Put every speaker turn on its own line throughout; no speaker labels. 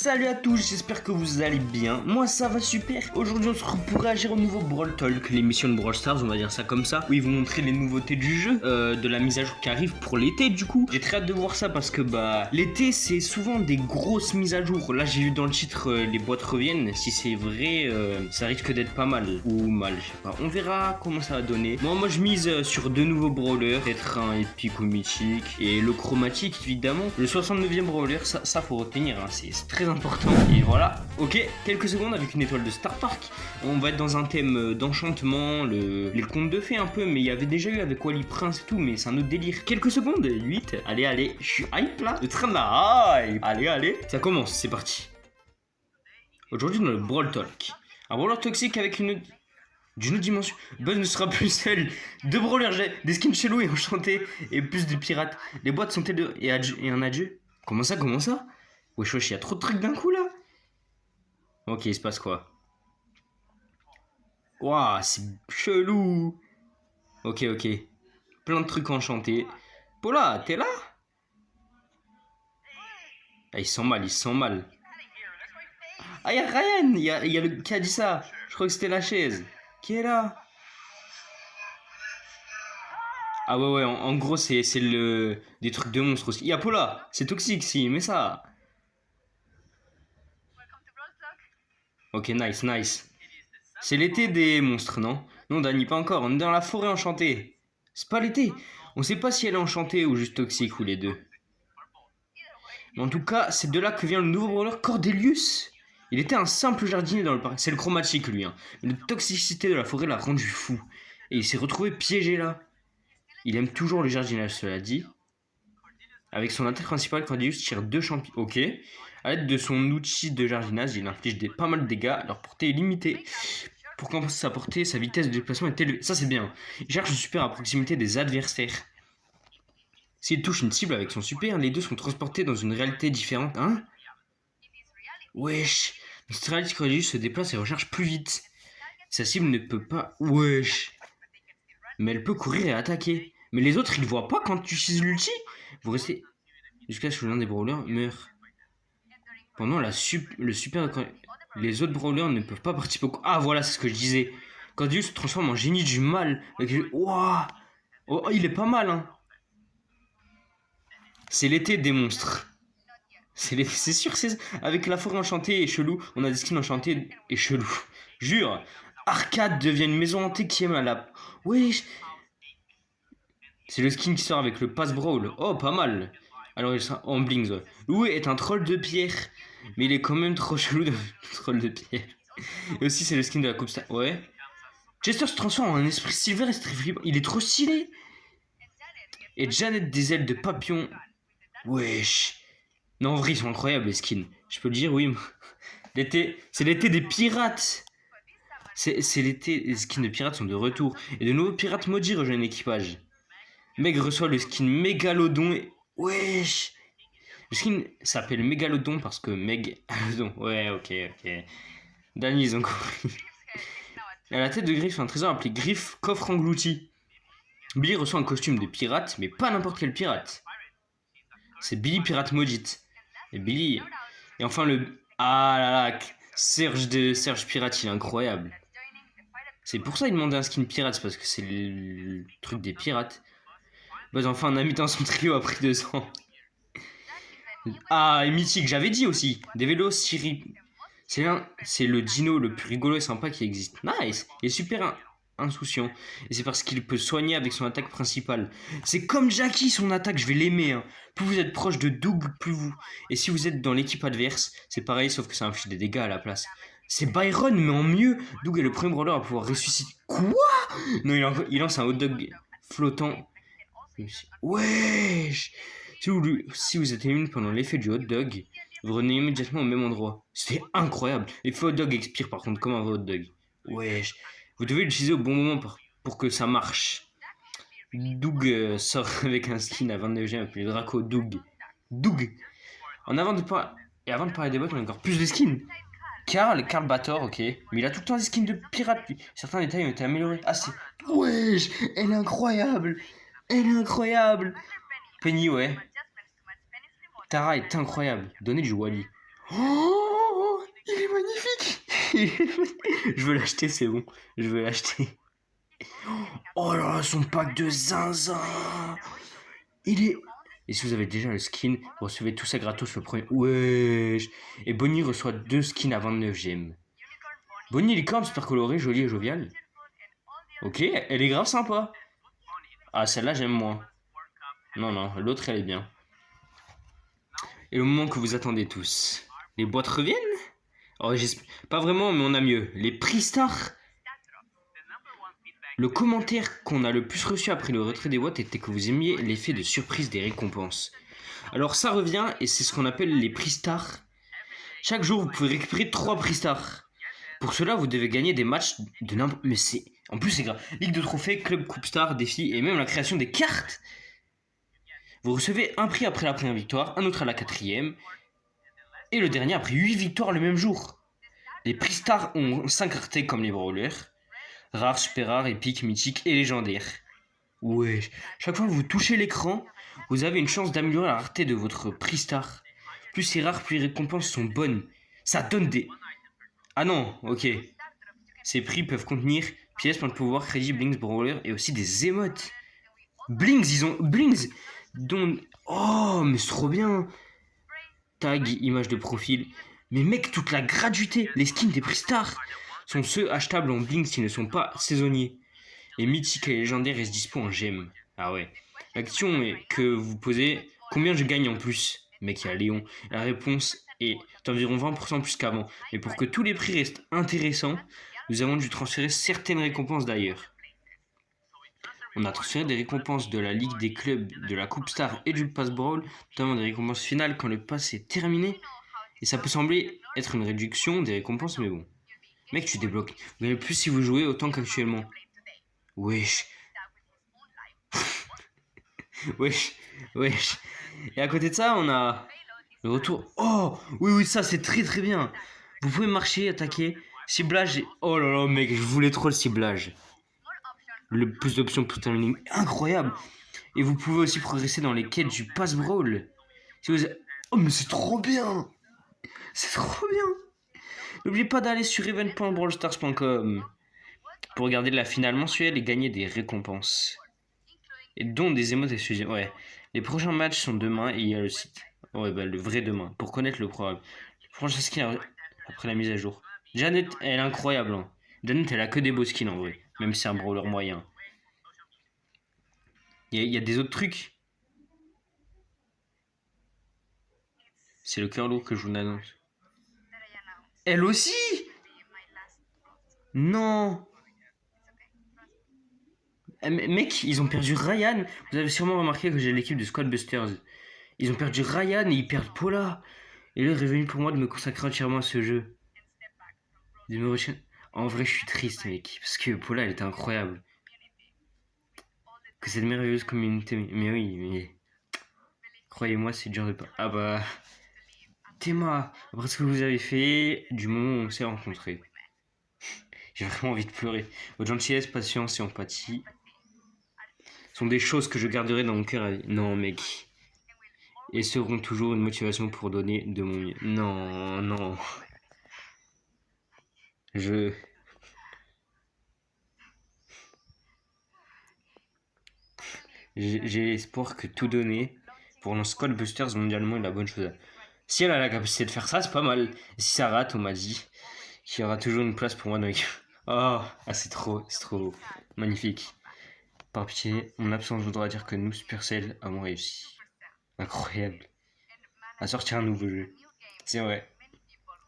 Salut à tous, j'espère que vous allez bien. Moi ça va super. Aujourd'hui on se retrouve pour réagir au nouveau Brawl Talk, l'émission de Brawl Stars, on va dire ça comme ça, où ils vont montrer les nouveautés du jeu, de la mise à jour qui arrive pour l'été du coup. J'ai très hâte de voir ça parce que l'été c'est souvent des grosses mises à jour. Là j'ai vu dans le titre les boîtes reviennent. Si c'est vrai, ça risque d'être pas mal ou mal, je sais pas. On verra comment ça va donner. Moi je mise sur deux nouveaux brawlers, peut-être un épique ou mythique et le chromatique évidemment. Le 69e brawler, ça faut retenir, hein, c'est très important. Et voilà, ok, quelques secondes avec une étoile de Star Park. On va être dans un thème d'enchantement, les contes de fées un peu, mais il y avait déjà eu avec Wally Prince et tout, mais c'est un autre délire. Quelques secondes, 8, allez, je suis hype là, le train de la hype. Allez, ça commence, c'est parti. Aujourd'hui dans le Brawl Talk, un brawler toxique avec d'une autre dimension. Buzz ne sera plus seul. Deux brawlers, j'ai des skins chelous et enchantés et plus de pirates. Les boîtes sont elles et un adieu. Comment ça Wesh, il y a trop de trucs d'un coup là. Ok, il se passe quoi? Waouh, c'est chelou. Ok. Plein de trucs enchantés. Paula, t'es là? Ah, il se sent mal. Ah, y'a Ryan, y a le qui a dit ça. Je crois que c'était la chaise. Qui est là? Ah ouais, en gros, c'est des trucs de monstres aussi. Y'a Paula, c'est toxique si, mais ça. Ok, nice. C'est l'été des monstres, non? Non, Dani, pas encore. On est dans la forêt enchantée. C'est pas l'été. On sait pas si elle est enchantée ou juste toxique ou les deux. Mais en tout cas, c'est de là que vient le nouveau brawler Cordelius. Il était un simple jardinier dans le parc. C'est le chromatique, lui. Hein. Mais la toxicité de la forêt l'a rendu fou. Et il s'est retrouvé piégé là. Il aime toujours le jardinage, cela dit. Avec son attaque principale, Cordelius tire 2 champignons. Ok. A l'aide de son outil de jardinage, il inflige pas mal de dégâts. Leur portée est limitée. Pour compenser sa portée, sa vitesse de déplacement est élevée. Ça, c'est bien. Il cherche le super à proximité des adversaires. S'il touche une cible avec son super, les deux sont transportés dans une réalité différente. Hein? Wesh. Dans cette réalité, Cordelius se déplace et recharge plus vite. Sa cible ne peut pas... Wesh. Mais elle peut courir et attaquer. Mais les autres, ils voient pas quand tu utilises l'ulti. Vous restez... Jusqu'à ce que l'un des brawlers meure. Pendant le super... Les autres brawlers ne peuvent pas participer au... Ah, voilà, c'est ce que je disais. Cordelius se transforme en génie du mal. Waouh. Oh, il est pas mal, hein. C'est l'été des monstres. C'est sûr, c'est... Avec la forêt enchantée et chelou, on a des skins enchantés et chelous. Jure. Arcade devient une maison hantée qui aime à la... Oui. C'est le skin qui sort avec le pass brawl. Oh, pas mal. Alors, il sera en blings. Ouais. Louis est un troll de pierre. Mais il est quand même trop chelou de troll de pierre. Et aussi, c'est le skin de la coupe. Ouais. Chester se transforme en un esprit silver et c'est très flippant. Il est trop stylé. Et Janet des ailes de papillon. Wesh. Non, en vrai, ils sont incroyables les skins. Je peux le dire, oui. C'est l'été des pirates. C'est l'été. Les skins de pirates sont de retour. Et de nouveaux pirates maudits rejoignent l'équipage. Meg reçoit le skin Mégalodon. Wesh. Le skin s'appelle Mégalodon parce que Mégalodon. Ouais, ok. Danny, ils ont compris. À la tête de Griff, un trésor appelé Griff Coffre Englouti. Billy reçoit un costume de pirate, mais pas n'importe quel pirate. C'est Billy Pirate Maudite. Et Billy. Et enfin le... Ah là là, Serge Pirate, il est incroyable. C'est pour ça qu'il demandait un skin pirate, c'est parce que c'est le truc des pirates. Bah enfin un ami dans son trio après 2 ans. Ah, et mythique, j'avais dit aussi. Des vélos Siri. C'est le dino le plus rigolo et sympa qui existe. Nice. Il est super insouciant. Et c'est parce qu'il peut soigner avec son attaque principale. C'est comme Jackie, son attaque, je vais l'aimer. Hein. Plus vous êtes proche de Doug, plus vous... Et si vous êtes dans l'équipe adverse, c'est pareil, sauf que ça inflige des dégâts à la place. C'est Byron, mais en mieux. Doug est le premier brawler à pouvoir ressusciter... Quoi? Non, il lance un hot dog flottant. Wesh. Si vous êtes ému pendant l'effet du hot dog, vous revenez immédiatement au même endroit. C'était incroyable. L'effet hot dog expire par contre comme un vrai hot dog. Wesh. Vous devez l'utiliser au bon moment pour que ça marche. Doug sort avec un skin à 29 gemmes appelé Draco Doug. Avant de parler des bots, on a encore plus de skins. Karl Bator, ok. Mais il a tout le temps des skins de pirates, lui. Certains détails ont été améliorés. Ah, c'est... Wesh, elle est incroyable. Penny, ouais. Tara est incroyable. Donnez du Wally. Oh, il est magnifique. Je veux l'acheter, c'est bon. Je veux l'acheter. Oh là là, son pack de zinzin. Il est... Et si vous avez déjà le skin, vous recevez tout ça gratos le premier. Wesh. Et Bonnie reçoit 2 skins à 29 gemmes. Bonnie licorne super colorée, jolie et joviale. Ok, elle est grave sympa. Ah, celle-là, j'aime moins. Non, non, l'autre, elle est bien. Et le moment que vous attendez tous. Les boîtes reviennent? Oh, pas vraiment, mais on a mieux. Les prix stars. Le commentaire qu'on a le plus reçu après le retrait des boîtes était que vous aimiez l'effet de surprise des récompenses. Alors ça revient et c'est ce qu'on appelle les prix stars. Chaque jour, vous pouvez récupérer 3 prix stars. Pour cela, vous devez gagner des matchs de n'importe... Mais c'est... En plus, c'est grave. Ligue de trophées, club, coupe star, défis et même la création des cartes. Vous recevez un prix après la première victoire, un autre à la 4e et le dernier après 8 victoires le même jour. Les prix stars ont 5 raretés comme les brawlers. Rares, super rares, épiques, mythiques et légendaires. Ouais, chaque fois que vous touchez l'écran, vous avez une chance d'améliorer la rareté de votre prix star. Plus c'est rare, plus les récompenses sont bonnes. Ça donne des... Ah non, ok. Ces prix peuvent contenir pièces, points de pouvoir, crédits, blings, brawler et aussi des émotes. Blings, ils ont... Blings dont... Oh, mais c'est trop bien. Tag, image de profil. Mais mec, toute la gratuité, les skins des prix stars sont ceux achetables en blings qui ne sont pas saisonniers. Les mythiques et légendaires restent dispo en gemmes. Ah ouais. La question est que vous posez, combien je gagne en plus? Mec, il y a Léon. La réponse est d'environ 20% plus qu'avant. Mais pour que tous les prix restent intéressants, nous avons dû transférer certaines récompenses d'ailleurs. On a transféré des récompenses de la Ligue des clubs, de la Coupe Star et du Pass Brawl, notamment des récompenses finales quand le pass est terminé. Et ça peut sembler être une réduction des récompenses, mais bon. Mec, tu débloques. Vous gagnez plus si vous jouez autant qu'actuellement. Wesh. Wesh. Wesh. Et à côté de ça, on a le retour. Oh, oui, oui, ça c'est très très bien. Vous pouvez marcher, attaquer. Ciblage. Oh là là, mec, je voulais trop le ciblage. Le plus d'options pour terminer. Incroyable. Et vous pouvez aussi progresser dans les quêtes du Pass Brawl. Si vous... Oh, mais c'est trop bien. C'est trop bien. N'oubliez pas d'aller sur event.brawlstars.com pour regarder la finale mensuelle et gagner des récompenses. Et dont des émotes exclusives. Ouais. Les prochains matchs sont demain et il y a le site. Ouais, bah le vrai demain. Pour connaître le programme. Prochain skin après la mise à jour. Janet, elle est incroyable. Hein. Janet, elle a que des beaux skins en vrai. Même si c'est un brawler moyen. Il y a des autres trucs. C'est le cœur lourd que je vous annonce. Elle aussi? Non. Mec, ils ont perdu Ryan. Vous avez sûrement remarqué que j'ai l'équipe de Squad Busters. Ils ont perdu Ryan et ils perdent Paula. Et là, il est revenu pour moi de me consacrer entièrement à ce jeu. En vrai, je suis triste, mec. Parce que Paula, elle était incroyable. Que cette merveilleuse communauté. Mais oui, mais. Croyez-moi, c'est dur de pas. Ah bah. Théma, après ce que vous avez fait, du moment où on s'est rencontrés. J'ai vraiment envie de pleurer. Votre gentillesse, patience et empathie sont des choses que je garderai dans mon cœur à vie. Non, mec. Et seront toujours une motivation pour donner de mon mieux. Non, non. J'ai l'espoir que tout donner pour nos Squad Busters mondialement est la bonne chose. Si elle a la capacité de faire ça, c'est pas mal. Et si ça rate, on m'a dit qu'il y aura toujours une place pour moi dans l'équipe. Oh, ah, c'est trop beau. Magnifique. Par pitié, mon absence voudra dire que nous, Supercell, avons réussi. Incroyable. À sortir un nouveau jeu. C'est vrai.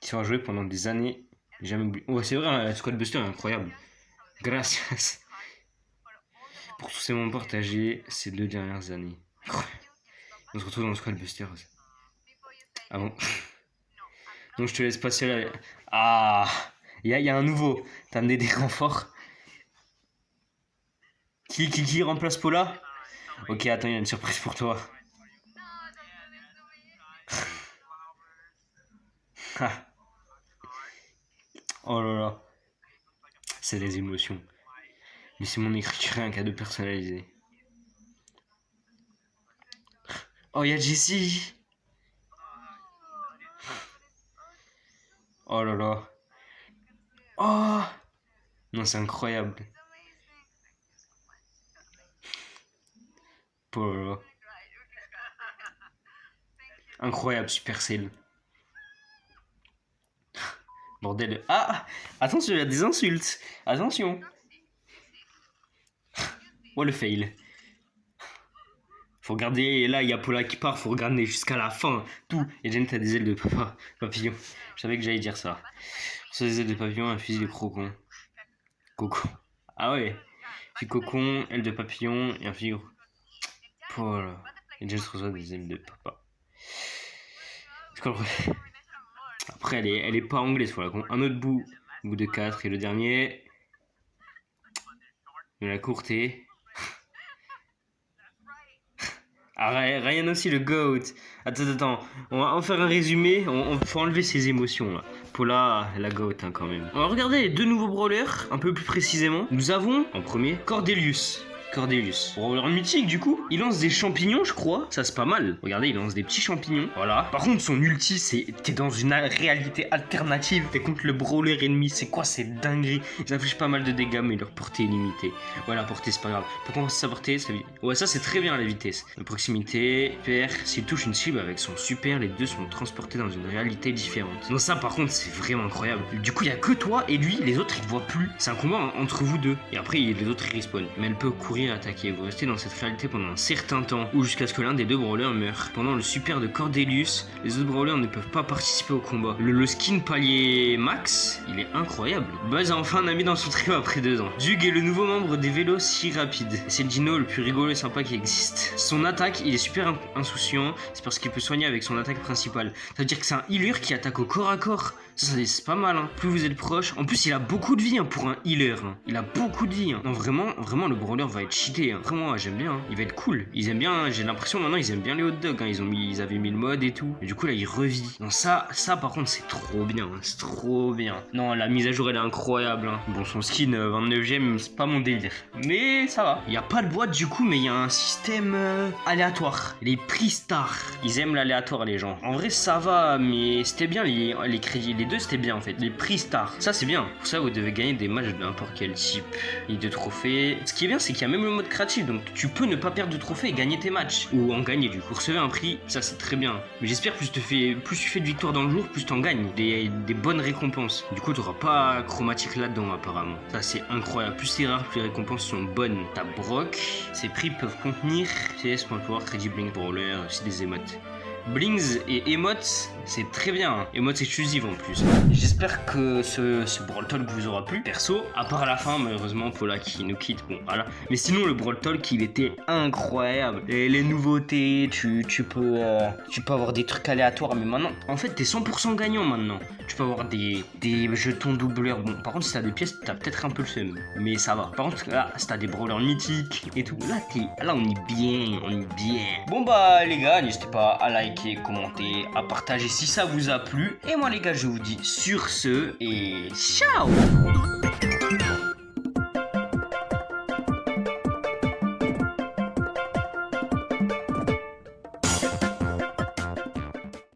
Qui sera joué pendant des années. Jamais oublié. Ouais, c'est vrai, Squad Buster est incroyable. Gracias. Pour tous ces moments partagés ces 2 dernières années. On se retrouve dans le Squad Busters. Ah bon? Donc je te laisse passer là. Ah, il y a un nouveau. T'as amené des renforts. Qui remplace Paula? Ok, attends, il y a une surprise pour toi. Oh là là. C'est des émotions. Mais c'est mon écriture et un cadeau personnalisé. Oh, il y a Jessie. Oh là là. Oh non, c'est incroyable. Oh là là. Incroyable, Supercell. Bordel. Ah, attention, il y a des insultes. Attention. Oh le fail. Faut regarder, là il y a Paula qui part, faut regarder jusqu'à la fin, tout. Et Jen, t'as des ailes de papillon. Je savais que j'allais dire ça. Sur des ailes de papillon, un fusil de crocon. Coco. Ah ouais. Puis cocon, ailes de papillon et un fusil. Voilà. Et Jen se reçoit des ailes de papa. Après, elle est pas anglaise, voilà. Un autre bout de 4 et le dernier. De la courtée. Ah, Ryan aussi, le GOAT. Attends. On va en faire un résumé. On faut enlever ses émotions, là. Paula, la GOAT, hein, quand même. On va regarder les deux nouveaux brawlers, un peu plus précisément. Nous avons, en premier, Cordelius. Brawler mythique, du coup. Il lance des champignons, je crois. Ça, c'est pas mal. Regardez, il lance des petits champignons. Voilà. Par contre, son ulti, c'est... T'es dans une réalité alternative. T'es contre le brawler ennemi. C'est quoi cette dinguerie? Ils infligent pas mal de dégâts, mais leur portée est limitée. Ouais, la portée, c'est pas grave. Pour commencer sa portée, ça... Ouais, ça, c'est très bien, la vitesse. La proximité, super. S'il touche une cible avec son super, les deux sont transportés dans une réalité différente. Non, ça, par contre, c'est vraiment incroyable. Du coup, il y a que toi et lui. Les autres, ils te voient plus. C'est un combat entre vous deux. Et après, les autres, ils respawnent. Mais elle peut courir, attaquer. Vous restez dans cette réalité pendant un certain temps, ou jusqu'à ce que l'un des deux brawlers meure. Pendant le super de Cordelius, les autres brawlers ne peuvent pas participer au combat. Le skin palier max, il est incroyable. Buzz a enfin un ami dans son trio après 2 ans. Zug est le nouveau membre des vélos si rapides. C'est le dino le plus rigolo et sympa qui existe. Son attaque, il est super insouciant, c'est parce qu'il peut soigner avec son attaque principale. Ça veut dire que c'est un healer qui attaque au corps à corps. Ça c'est pas mal, hein. Plus vous êtes proche. En plus, il a beaucoup de vie, hein, pour un healer, hein. Il a beaucoup de vie, hein. Non, vraiment, le brawler va être cheaté, hein. Vraiment, j'aime bien, hein. Il va être cool. Ils aiment bien, hein. J'ai l'impression maintenant, ils aiment bien les hot dogs, hein. Ils avaient mis le mode et tout. Et du coup, là, il revit. Non, ça par contre, c'est trop bien, hein. C'est trop bien. Non, la mise à jour, elle est incroyable, hein. Bon, son skin 29ème, c'est pas mon délire. Mais ça va. Il n'y a pas de boîte, du coup, mais il y a un système aléatoire. Les prix stars. Ils aiment l'aléatoire, les gens. En vrai, ça va, mais c'était bien les crédits. Les deux, c'était bien en fait. Les prix stars, ça c'est bien. Pour ça, vous devez gagner des matchs de n'importe quel type. Et de trophées. Ce qui est bien, c'est qu'il y a même le mode créatif. Donc tu peux ne pas perdre de trophées et gagner tes matchs. Ou en gagner du coup. Recevoir un prix, ça c'est très bien. Mais j'espère plus tu fais de victoires dans le jour, plus tu en gagnes. Des bonnes récompenses. Du coup, tu n'auras pas chromatique là-dedans apparemment. Ça c'est incroyable. Plus c'est rare, plus les récompenses sont bonnes. T'as Brock. Ces prix peuvent contenir CS pour le pouvoir, crédit bling brawler, aussi des émotes. Blings et emotes, c'est très bien, hein. Emotes exclusives en plus. J'espère que ce Brawl Talk vous aura plu. Perso, à part la fin, malheureusement, Paula qui nous quitte, bon voilà. Mais sinon, le Brawl Talk, il était incroyable. Et les nouveautés, tu peux avoir des trucs aléatoires, mais maintenant, en fait, t'es 100% gagnant maintenant. Tu peux avoir des jetons doubleurs. Bon, par contre, si t'as des pièces, t'as peut-être un peu le seum, mais ça va. Par contre, là, si t'as des brawlers mythiques et tout, là, on est bien, Bon bah, les gars, n'hésitez pas à liker, commenter, à partager si ça vous a plu. Et moi les gars, je vous dis sur ce et ciao.